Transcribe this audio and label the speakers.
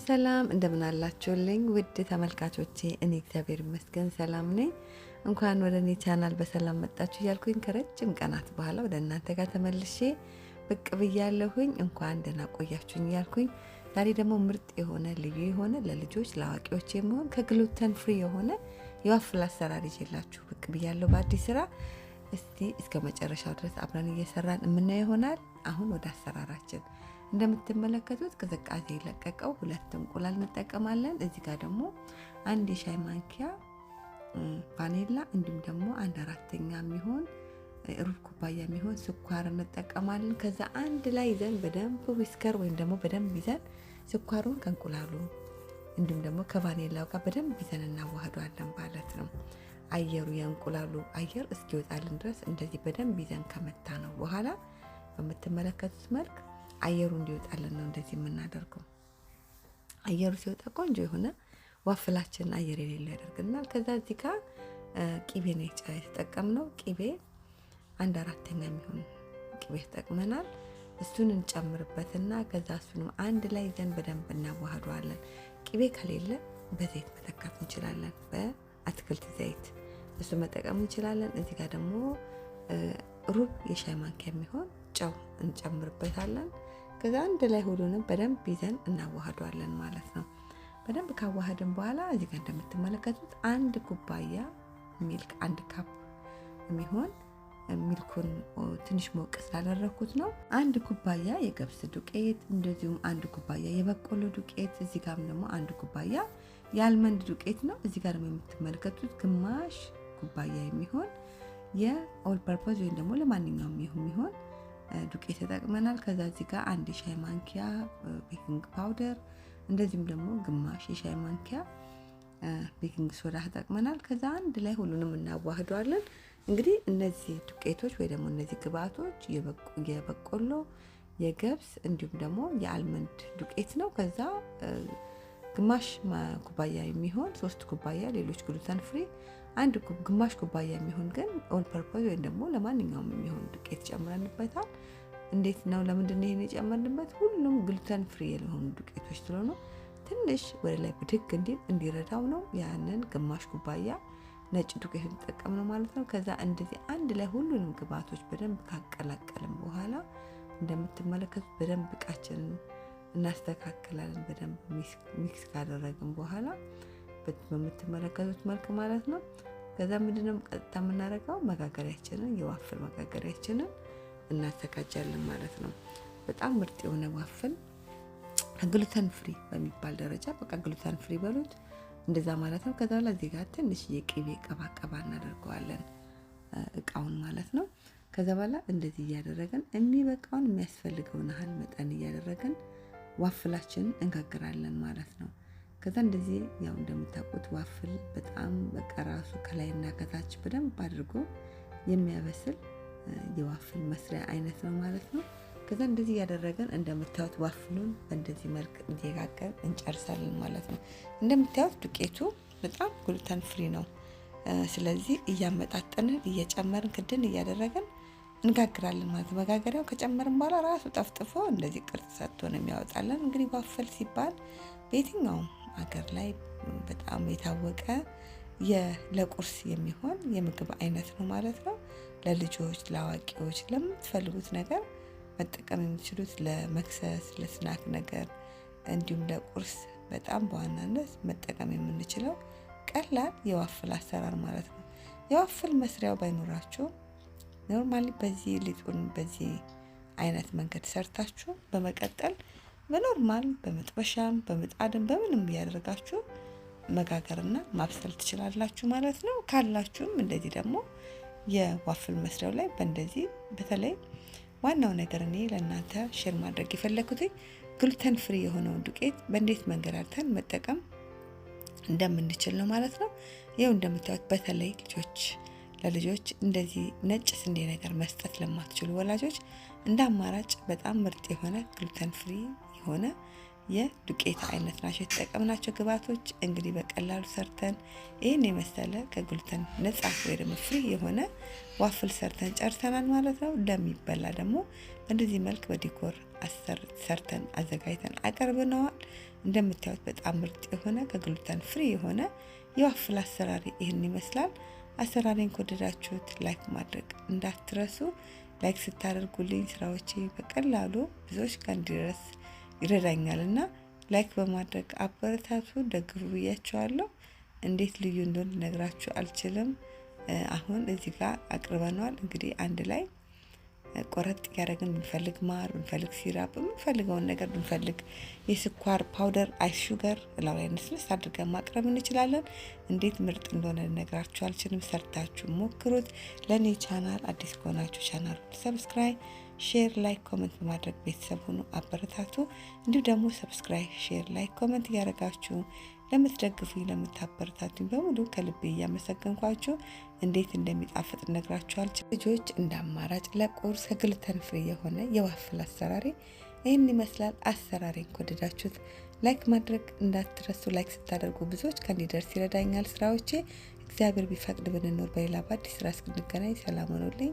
Speaker 1: ሰላም እንደምን አላችሁልኝ ውድ ተመልካቾቼ እኔ እግዚአብሔር ይመስገን ሰላም ነኝ። እንኳን ወደ እኔ ቻናል በሰላም መጣችሁ እያልኩኝ ከረጅም ቀናት በኋላ ወደ እናንተ ጋር ተመልሼ ብቅ ብያለሁኝ። እንኳን ደህና ቆያችሁኝ እያልኩኝ ዛሬ ደግሞ ምርጥ የሆነ ልዩ የሆነ ለልጆች ለአዋቂዎች የሚሆን ከግሉተን ፍሪ የሆነ የዋፍል አሰራር ይዤላችሁ ብቅ ብያለሁ በአዲስ ስራ። እስቲ እስከ መጨረሻው ድረስ አብረን እየሰራን የምናየው ይሆናል። አሁን ወደ አሰራራችን እንደምትመለከቱት ቅዝቃዜ የለቀቀው 2 እንቁላል እንጠቀማለን። እዚህ ጋር ደግሞ 1 የሻይ ማንኪያ ቫኒላ እንዲሁም ደግሞ 1/4 የሚሆን ሩብ ኩባያ የሚሆን ስኳር እንጠቀማለን። ከዛ አንድ ላይ ይዘን በደንብ ዊስከር ወይም ደግሞ በደንብ ይዘን ስኳሩን ከእንቁላሉ እንዲሁም ደግሞ ከቫኒላው ጋር በደንብ ይዘን እናዋህደዋለን ማለት ነው። አየሩ የእንቁላሉ አየር እስኪወጣልን ድረስ እንደዚህ በደንብ ይዘን ከመታ ነው በኋላ በምትመለከቱት መልክ አየሩ እንዲወጣልን ነው እንደዚህ የምናደርገው። አየሩ ሲወጣ ቆንጆ የሆነ ዋፍላችን አየር የሌለው ያደርግናል። ከዛ እዚህ ጋር ቂቤ ነው የተጠቀምነው። ቂቤ 1/4 የሚሆን ቂቤ ተጠቅመናል። እሱን እንጨምርበትና ከዛ እሱንም አንድ ላይ ይዘን በደንብ እናዋህደዋለን። ቂቤ ከሌለ በዘይት መተካት እንችላለን፣ በአትክልት ዘይት እሱ መጠቀም እንችላለን። እዚህ ጋር ደግሞ ሩብ የሻይ ማንኪያ የሚሆን ጨው እንጨምርበታለን። ከዛ አንድ ላይ ሁሉንም በደንብ ይዘን እናዋህደዋለን ማለት ነው። በደንብ ካዋህድን በኋላ እዚህ ጋር እንደምትመለከቱት 1 ኩባያ ሚልክ 1 ካፕ የሚሆን ሚልኩን ትንሽ ሞቅ ስላደረኩት ነው። 1 ኩባያ የገብስ ዱቄት እንደዚሁም 1 ኩባያ የበቆሎ ዱቄት፣ እዚህ ጋርም ደግሞ 1 ኩባያ የአልመንድ ዱቄት ነው። እዚህ ጋር ደግሞ የምትመለከቱት ግማሽ ኩባያ የሚሆን የኦል ፐርፐዝ ወይም ደግሞ ለማንኛውም የሚሆን ዱቄት ተጠቅመናል። ከዛ እዚህ ጋር 1 ሻይ ማንኪያ ቤኪንግ ፓውደር እንደዚሁም ደግሞ ግማሽ የሻይ ማንኪያ ቤኪንግ ሶዳ ተጠቅመናል። ከዛ አንድ ላይ ሁሉንም እናዋህደዋለን። እንግዲህ እነዚህ ዱቄቶች ወይ ደግሞ እነዚህ ግብአቶች የበቆሎ የገብስ እንዲሁም ደግሞ የአልመንድ ዱቄት ነው። ከዛ ግማሽ ኩባያ የሚሆን 3 ኩባያ ሌሎች ግሉተን ፍሪ ግማሽ ኩባያ የሚሆን ግን ኦል ፐርፐዝ ወይም ደግሞ ለማንኛውም የሚሆን ዱቄት ጨምረንበታል። እንዴት ነው ለምንድን ነው ይሄን የጨመርንበት? ሁሉም ግሉተን ፍሪ የሆኑ ዱቄቶች ስለሆኑ ትንሽ ወደ ላይ ብድግ እንዲረዳው ነው ያንን ግማሽ ኩባያ ነጭ ዱቄት እንጠቀምነው ማለት ነው። ከዛ እንደዚህ አንድ ላይ ሁሉንም ግብአቶች በደንብ ካቀላቀልን በኋላ እንደምትመለከቱት በደንብ እቃችንን እናስተካክላለን። በደንብ ሚክስ ካደረግን በኋላ በምትመለከቱት መልክ ማለት ነው። ከዛ ምንድነው ቀጥታ የምናደርገው መጋገሪያችንን የዋፍል መጋገሪያችንን እናዘጋጃለን ማለት ነው። በጣም ምርጥ የሆነ ዋፍል ግሉተን ፍሪ በሚባል ደረጃ በቃ ግሉተን ፍሪ በሉት እንደዛ ማለት ነው። ከዛ በኋላ እዚህ ጋር ትንሽ የቅቤ ቀባ እናደርገዋለን እቃውን ማለት ነው። ከዛ በኋላ እንደዚህ እያደረገን የሚበቃውን የሚያስፈልገውን ያህል መጠን እያደረገን ዋፍላችንን እንጋግራለን ማለት ነው። ከዛ እንደዚህ ያው እንደምታውቁት ዋፍል በጣም በቃ ራሱ ከላይና ከታች በደንብ አድርጎ የሚያበስል የዋፍል መስሪያ አይነት ነው ማለት ነው። ከዛ እንደዚህ ያደረገን እንደምታዩት ዋፍሉን በእንደዚህ መልክ እንዲጋገር እንጨርሳለን ማለት ነው። እንደምታዩት ዱቄቱ በጣም ግሉተን ፍሪ ነው። ስለዚህ እያመጣጠንን እየጨመርን ክድን እያደረገን እንጋግራለን ማለት ነው። መጋገሪያው ከጨመርን በኋላ ራሱ ጠፍጥፎ እንደዚህ ቅርጽ ሰጥቶ ነው የሚያወጣለን። እንግዲህ ዋፍል ሲባል በየትኛውም ሀገር ላይ በጣም የታወቀ ለቁርስ የሚሆን የምግብ አይነት ነው ማለት ነው። ለልጆች ለአዋቂዎች ለምትፈልጉት ነገር መጠቀም የሚችሉት ለመክሰስ ለስናክ ነገር እንዲሁም ለቁርስ በጣም በዋናነት መጠቀም የምንችለው ቀላል የዋፍል አሰራር ማለት ነው። የዋፍል መስሪያው ባይኖራችሁ ኖርማሊ በዚህ ሊጡን በዚህ አይነት መንገድ ሰርታችሁ በመቀጠል በኖርማል በመጥበሻም በምጣድም በምንም ያደርጋችሁ መጋገርና ማብሰል ትችላላችሁ ማለት ነው። ካላችሁም እንደዚህ ደግሞ የዋፍል መስሪያው ላይ በእንደዚህ በተለይ ዋናው ነገር እኔ ለእናንተ ሼር ማድረግ የፈለኩት ግሉተን ፍሪ የሆነውን ዱቄት በእንዴት መንገድ አድርገን መጠቀም እንደምንችል ነው ማለት ነው። ይኸው እንደምታዩት በተለይ ለልጆች እንደዚህ ነጭ ስንዴ ነገር መስጠት ለማትችሉ ወላጆች እንደ አማራጭ በጣም ምርጥ የሆነ ግሉተን ፍሪ የሆነ የዱቄት አይነት ናቸው የተጠቀምናቸው ግብአቶች። እንግዲህ በቀላሉ ሰርተን ይሄን የመሰለ ከግሉተን ነፃ ወይ ደግሞ ፍሪ የሆነ ዋፍል ሰርተን ጨርሰናል ማለት ነው። ለሚበላ ደግሞ በእንደዚህ መልክ በዲኮር ሰርተን አዘጋጅተን አቀርበነዋል። እንደምታዩት በጣም ምርጥ የሆነ ከግሉተን ፍሪ የሆነ የዋፍል አሰራር ይህን ይመስላል። አሰራሬን ከወደዳችሁት ላይክ ማድረግ እንዳትረሱ። ላይክ ስታደርጉልኝ ስራዎቼ በቀላሉ ብዙዎች ጋር እንዲደርስ ይረዳኛልና ላይክ በማድረግ አበረታቱ፣ ደግፉ ብያችኋለሁ። እንዴት ልዩ እንደሆነ ልነግራችሁ አልችልም። አሁን እዚህ ጋር አቅርበነዋል። እንግዲህ አንድ ላይ ቆረጥ ያደረግን ብንፈልግ ማር፣ ብንፈልግ ሲራፕ፣ ብንፈልገውን ነገር ብንፈልግ የስኳር ፓውደር፣ አይስ ሹገር እላው ላይ ንስንስ አድርገን ማቅረብ እንችላለን። እንዴት ምርጥ እንደሆነ ልነግራችሁ አልችልም። ሰርታችሁ ሞክሩት። ለኔ ቻናል አዲስ ከሆናችሁ ቻናል ሰብስክራይብ፣ ሼር፣ ላይክ፣ ኮሜንት በማድረግ ቤተሰብ ሁኑ፣ አበረታቱ። እንዲሁ ደግሞ ሰብስክራይብ፣ ሼር፣ ላይክ፣ ኮሜንት እያደረጋችሁ ለምትደግፉኝ ለምታበረታቱኝ በሙሉ ከልቤ እያመሰገንኳችሁ እንዴት እንደሚጣፍጥ ነግራችኋል። ልጆች እንደ አማራጭ ለቁርስ ከግሉተን ፍሪ የሆነ የዋፍል አሰራሬ ይህን ይመስላል። አሰራሬን ከወደዳችሁት ላይክ ማድረግ እንዳትረሱ። ላይክ ስታደርጉ ብዙዎች ከእንዲደርስ ይረዳኛል ስራዎቼ። እግዚአብሔር ቢፈቅድ ብንኖር በሌላ በአዲስ ስራ እስክንገናኝ ሰላም ሆኖልኝ